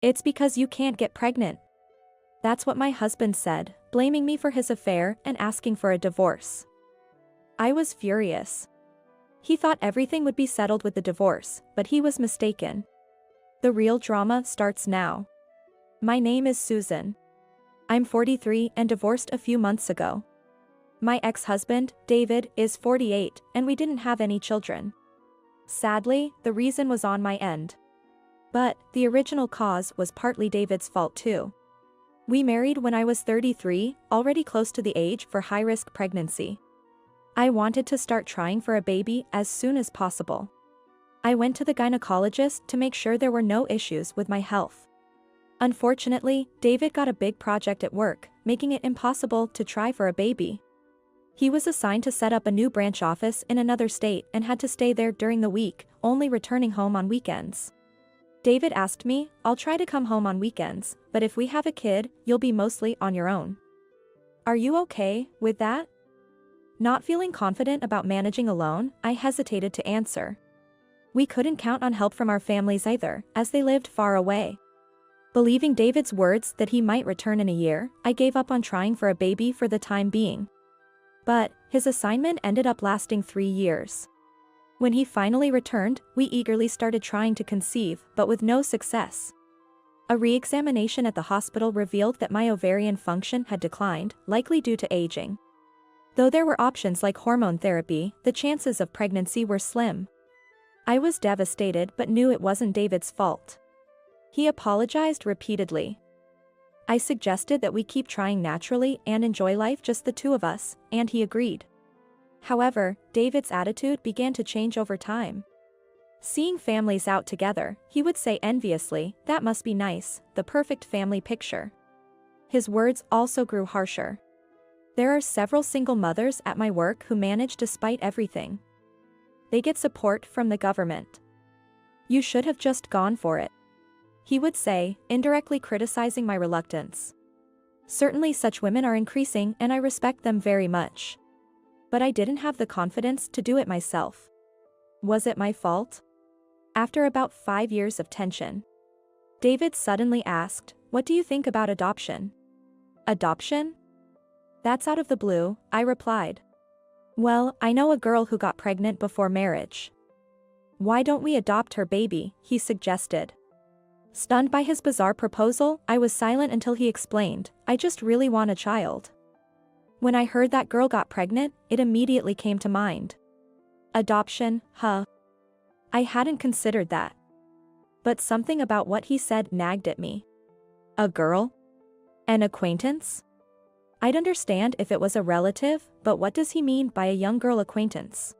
It's because you can't get pregnant. That's what my husband said, blaming me for his affair and asking for a divorce. I was furious. He thought everything would be settled with the divorce, but he was mistaken. The real drama starts now. My name is Susan. I'm 43 and divorced a few months ago. My ex-husband, David, is 48, and we didn't have any children. Sadly, the reason was on my end. But the original cause was partly David's fault too. We married when I was 33, already close to the age for high-risk pregnancy. I wanted to start trying for a baby as soon as possible. I went to the gynecologist to make sure there were no issues with my health. Unfortunately, David got a big project at work, making it impossible to try for a baby. He was assigned to set up a new branch office in another state and had to stay there during the week, only returning home on weekends. David asked me, "I'll try to come home on weekends, but if we have a kid, you'll be mostly on your own. Are you okay with that?" Not feeling confident about managing alone, I hesitated to answer. We couldn't count on help from our families either, as they lived far away. Believing David's words that he might return in a year, I gave up on trying for a baby for the time being. But his assignment ended up lasting 3 years. When he finally returned, we eagerly started trying to conceive, but with no success. A re-examination at the hospital revealed that my ovarian function had declined, likely due to aging. Though there were options like hormone therapy, the chances of pregnancy were slim. I was devastated but knew it wasn't David's fault. He apologized repeatedly. I suggested that we keep trying naturally and enjoy life just the two of us, and he agreed. However, David's attitude began to change over time. Seeing families out together, he would say enviously, "That must be nice, the perfect family picture." His words also grew harsher. There are several single mothers at my work who manage despite everything. They get support from the government. "You should have just gone for it," he would say, indirectly criticizing my reluctance. Certainly such women are increasing and I respect them very much. But I didn't have the confidence to do it myself. Was it my fault? After about 5 years of tension, David suddenly asked, "What do you think about adoption?" "Adoption?" "That's out of the blue," I replied. "Well, I know a girl who got pregnant before marriage. Why don't we adopt her baby?" he suggested. Stunned by his bizarre proposal, I was silent until he explained, "I just really want a child." When I heard that girl got pregnant, it immediately came to mind. Adoption, huh? I hadn't considered that. But something about what he said nagged at me. A girl? An acquaintance? I'd understand if it was a relative, but what does he mean by a young girl acquaintance?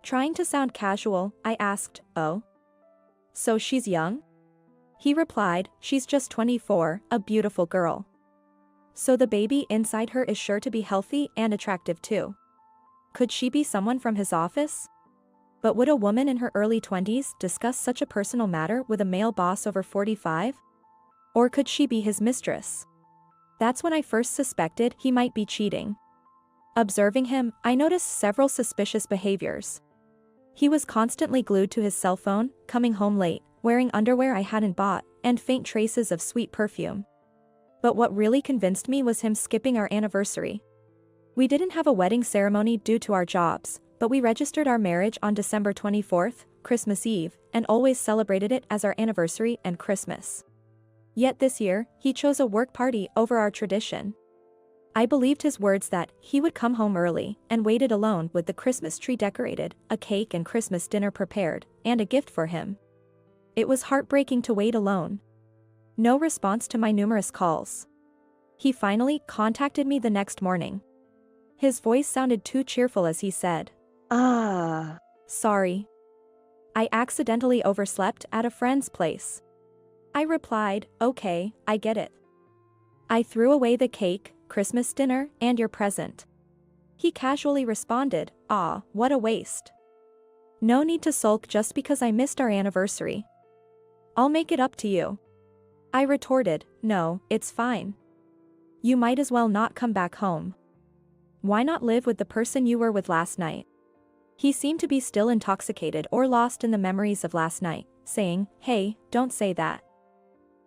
Trying to sound casual, I asked, "Oh? So she's young?" He replied, "She's just 24, a beautiful girl. So the baby inside her is sure to be healthy and attractive too. Could she be someone from his office?" But would a woman in her early 20s discuss such a personal matter with a male boss over 45? Or could she be his mistress? That's when I first suspected he might be cheating. Observing him, I noticed several suspicious behaviors. He was constantly glued to his cell phone, coming home late, wearing underwear I hadn't bought, and faint traces of sweet perfume. But what really convinced me was him skipping our anniversary. We didn't have a wedding ceremony due to our jobs, but we registered our marriage on December 24th, Christmas Eve, and always celebrated it as our anniversary and Christmas. Yet this year, he chose a work party over our tradition. I believed his words that he would come home early and waited alone with the Christmas tree decorated, a cake and Christmas dinner prepared, and a gift for him. It was heartbreaking to wait alone. No response to my numerous calls. He finally contacted me the next morning. His voice sounded too cheerful as he said, Sorry. I accidentally overslept at a friend's place." I replied, "Okay, I get it. I threw away the cake, Christmas dinner, and your present." He casually responded, What a waste. No need to sulk just because I missed our anniversary. I'll make it up to you." I retorted, "No, it's fine. You might as well not come back home. Why not live with the person you were with last night?" He seemed to be still intoxicated or lost in the memories of last night, saying, "Hey, don't say that.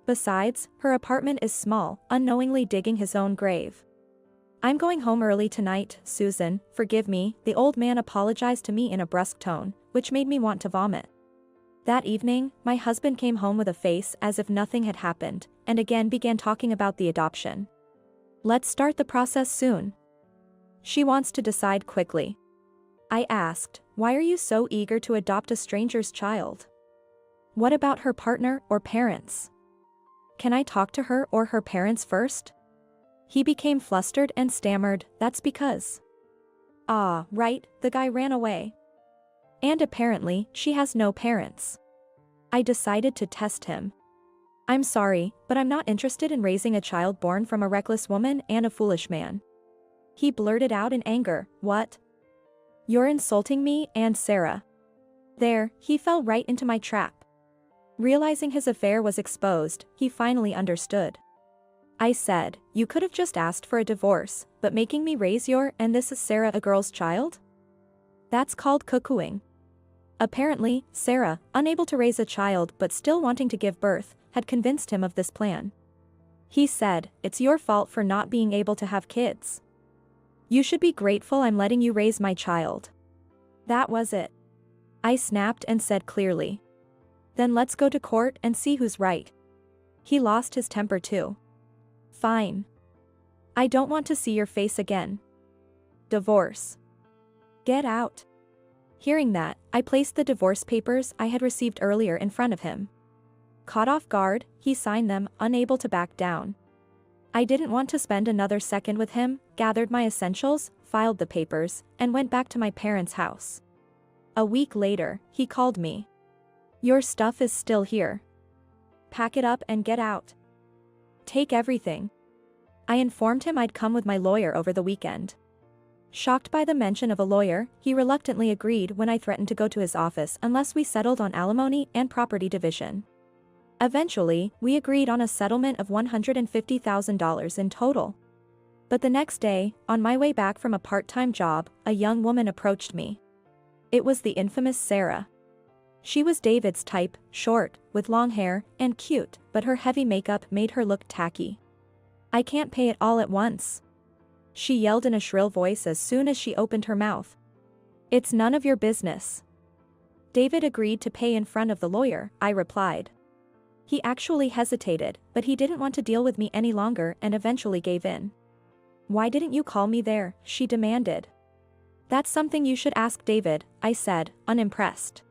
Besides, her apartment is small, unknowingly digging his own grave. I'm going home early tonight, Susan, forgive me, the old man apologized to me in a brusque tone, which made me want to vomit. That evening, my husband came home with a face as if nothing had happened, and again began talking about the adoption. Let's start the process soon. She wants to decide quickly. I asked, why are you so eager to adopt a stranger's child? What about her partner or parents? Can I talk to her or her parents first? He became flustered and stammered, that's because. Ah, right, the guy ran away. And apparently, she has no parents. I decided to test him. I'm sorry, but I'm not interested in raising a child born from a reckless woman and a foolish man. He blurted out in anger, what? You're insulting me and Sarah. There, he fell right into my trap. Realizing his affair was exposed, he finally understood. I said, you could have just asked for a divorce, but making me raise your and this is Sarah a girl's child? That's called cuckooing. Apparently, Sarah, unable to raise a child but still wanting to give birth, had convinced him of this plan. He said, it's your fault for not being able to have kids. You should be grateful I'm letting you raise my child. That was it. I snapped and said clearly. Then let's go to court and see who's right. He lost his temper too. Fine. I don't want to see your face again. Divorce. Get out. Hearing that, I placed the divorce papers I had received earlier in front of him. Caught off guard, he signed them, unable to back down. I didn't want to spend another second with him, gathered my essentials, filed the papers, and went back to my parents' house. A week later, he called me. Your stuff is still here. Pack it up and get out. Take everything. I informed him I'd come with my lawyer over the weekend. Shocked by the mention of a lawyer, he reluctantly agreed when I threatened to go to his office unless we settled on alimony and property division. Eventually, we agreed on a settlement of $150,000 in total. But the next day, on my way back from a part-time job, a young woman approached me. It was the infamous Sarah. She was David's type, short, with long hair, and cute, but her heavy makeup made her look tacky. I can't pay it all at once. She yelled in a shrill voice as soon as she opened her mouth. It's none of your business. David agreed to pay in front of the lawyer, I replied. He actually hesitated, but he didn't want to deal with me any longer and eventually gave in. Why didn't you call me there? She demanded. That's something you should ask David, I said, unimpressed.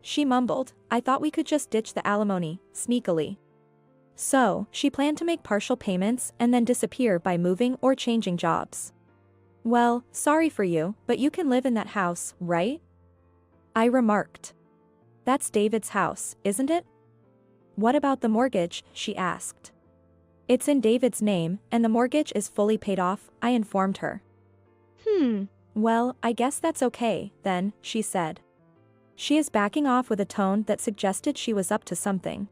She mumbled, I thought we could just ditch the alimony, sneakily. So, she planned to make partial payments and then disappear by moving or changing jobs. Well, sorry for you, but you can live in that house, right? I remarked. That's David's house, isn't it? What about the mortgage? She asked. It's in David's name, and the mortgage is fully paid off, I informed her. Well, I guess that's okay, then, she said. She is backing off with a tone that suggested she was up to something.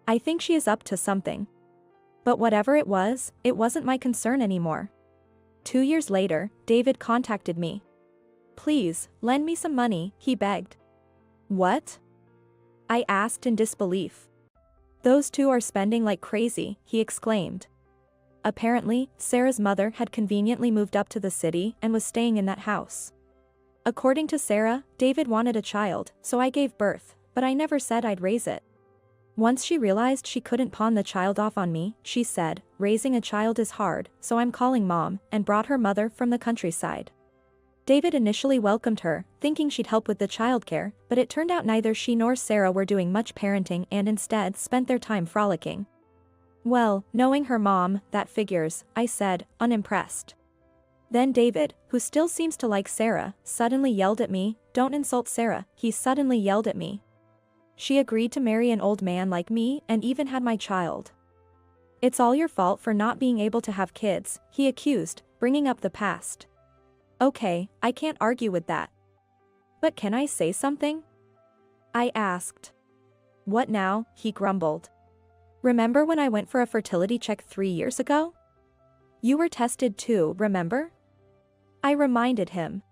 I think she is up to something. But whatever it wasn't my concern anymore. 2 years later, David contacted me. Please, lend me some money, he begged. What? I asked in disbelief. Those two are spending like crazy, he exclaimed. Apparently, Sarah's mother had conveniently moved up to the city and was staying in that house. According to Sarah, David wanted a child, so I gave birth, but I never said I'd raise it. Once she realized she couldn't pawn the child off on me, she said, raising a child is hard, so I'm calling mom, and brought her mother from the countryside. David initially welcomed her, thinking she'd help with the childcare, but it turned out neither she nor Sarah were doing much parenting and instead spent their time frolicking. Well, knowing her mom, that figures, I said, unimpressed. Then David, who still seems to like Sarah, suddenly yelled at me, don't insult Sarah, he suddenly yelled at me. She agreed to marry an old man like me and even had my child. It's all your fault for not being able to have kids, he accused, bringing up the past. Okay, I can't argue with that. But can I say something? I asked. What now? He grumbled. Remember when I went for a fertility check 3 years ago? You were tested too, remember? I reminded him.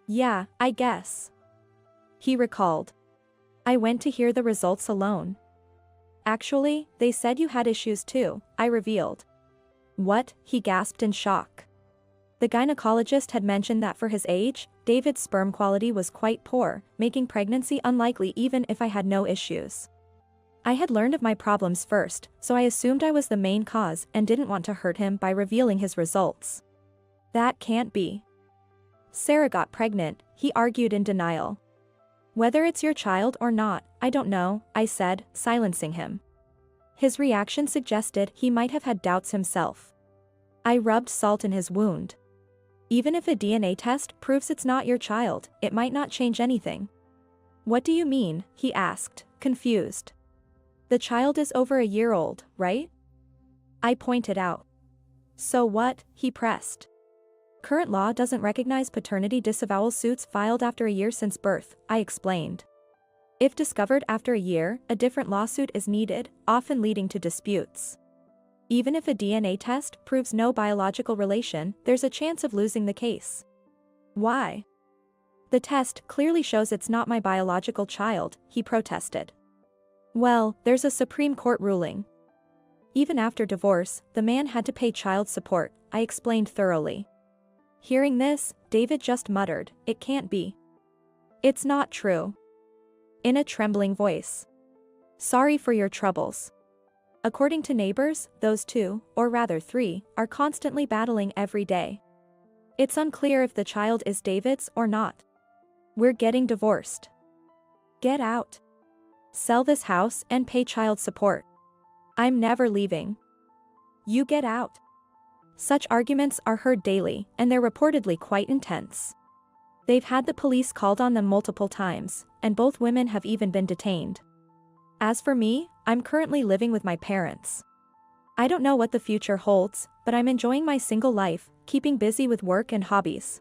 Yeah, I guess. He recalled. I went to hear the results alone. Actually, they said you had issues too, I revealed. What? He gasped in shock. The gynecologist had mentioned that for his age, David's sperm quality was quite poor, making pregnancy unlikely even if I had no issues. I had learned of my problems first, so I assumed I was the main cause and didn't want to hurt him by revealing his results. That can't be. Sarah got pregnant, he argued in denial. Whether it's your child or not, I don't know, I said, silencing him. His reaction suggested he might have had doubts himself. I rubbed salt in his wound. Even if a DNA test proves it's not your child, it might not change anything. What do you mean? He asked, confused. The child is over a year old, right? I pointed out. So what? He pressed. Current law doesn't recognize paternity disavowal suits filed after a year since birth, I explained. If discovered after a year, a different lawsuit is needed, often leading to disputes. Even if a DNA test proves no biological relation, there's a chance of losing the case. Why? The test clearly shows it's not my biological child, he protested. Well, there's a Supreme Court ruling. Even after divorce, the man had to pay child support, I explained thoroughly. Hearing this, David just muttered, "It can't be. It's not true." In a trembling voice. Sorry for your troubles. According to neighbors, those two, or rather three, are constantly battling every day. It's unclear if the child is David's or not. We're getting divorced. Get out. Sell this house and pay child support. I'm never leaving. You get out. Such arguments are heard daily, and they're reportedly quite intense. They've had the police called on them multiple times, and both women have even been detained. As for me, I'm currently living with my parents. I don't know what the future holds, but I'm enjoying my single life, keeping busy with work and hobbies.